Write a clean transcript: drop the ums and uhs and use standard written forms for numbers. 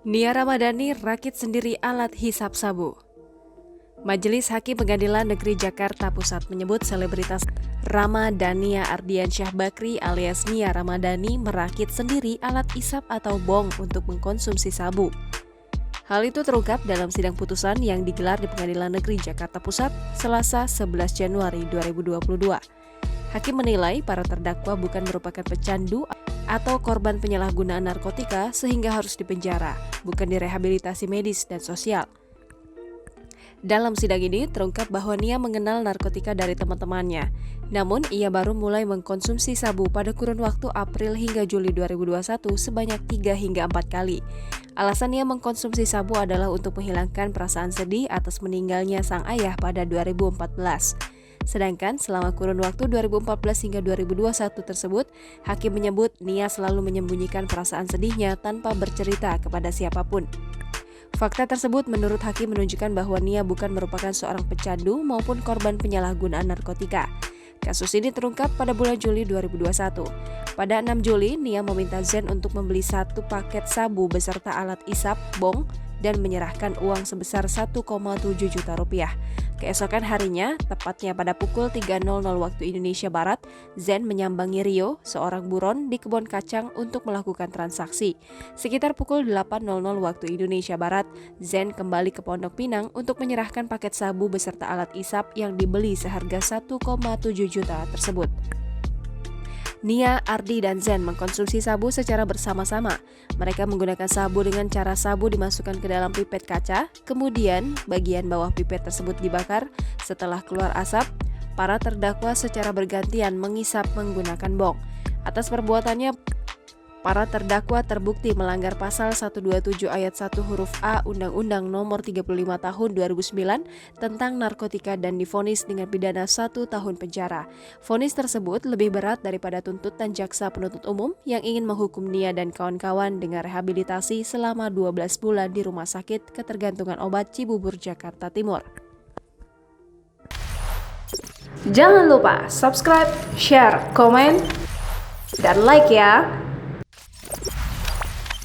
Nia Ramadhani rakit sendiri alat hisap sabu. Majelis Hakim Pengadilan Negeri Jakarta Pusat menyebut selebritas Ramadhania Ardiansyah Bakri alias Nia Ramadhani merakit sendiri alat isap atau bong untuk mengkonsumsi sabu. Hal itu terungkap dalam sidang putusan yang digelar di Pengadilan Negeri Jakarta Pusat Selasa 11 Januari 2022. Hakim menilai para terdakwa bukan merupakan pecandu atau korban penyalahgunaan narkotika sehingga harus dipenjara, bukan direhabilitasi medis dan sosial. Dalam sidang ini terungkap bahwa Nia mengenal narkotika dari teman-temannya. Namun ia baru mulai mengkonsumsi sabu pada kurun waktu April hingga Juli 2021 sebanyak 3 hingga 4 kali. Alasan Nia mengkonsumsi sabu adalah untuk menghilangkan perasaan sedih atas meninggalnya sang ayah pada 2014. Sedangkan selama kurun waktu 2014 hingga 2021 tersebut, hakim menyebut Nia selalu menyembunyikan perasaan sedihnya tanpa bercerita kepada siapapun. Fakta tersebut menurut hakim menunjukkan bahwa Nia bukan merupakan seorang pecandu maupun korban penyalahgunaan narkotika. Kasus ini terungkap pada bulan Juli 2021. Pada 6 Juli, Nia meminta Zen untuk membeli 1 paket sabu beserta alat isap, bong, dan menyerahkan uang sebesar 1,7 juta rupiah. Keesokan harinya, tepatnya pada pukul 3.00 waktu Indonesia Barat, Zen menyambangi Rio, seorang buron di kebun kacang untuk melakukan transaksi. Sekitar pukul 8.00 waktu Indonesia Barat, Zen kembali ke Pondok Pinang untuk menyerahkan paket sabu beserta alat isap yang dibeli seharga 1,7 juta tersebut. Nia, Ardi, dan Zen mengkonsumsi sabu secara bersama-sama. Mereka menggunakan sabu dengan cara sabu dimasukkan ke dalam pipet kaca, kemudian bagian bawah pipet tersebut dibakar. Setelah keluar asap, para terdakwa secara bergantian mengisap menggunakan bong. Atas perbuatannya, para terdakwa terbukti melanggar pasal 127 ayat 1 huruf A Undang-Undang Nomor 35 Tahun 2009 tentang narkotika dan divonis dengan pidana 1 tahun penjara. Vonis tersebut lebih berat daripada tuntutan jaksa penuntut umum yang ingin menghukum Nia dan kawan-kawan dengan rehabilitasi selama 12 bulan di Rumah Sakit Ketergantungan Obat Cibubur, Jakarta Timur. Jangan lupa subscribe, share, komen, dan like ya!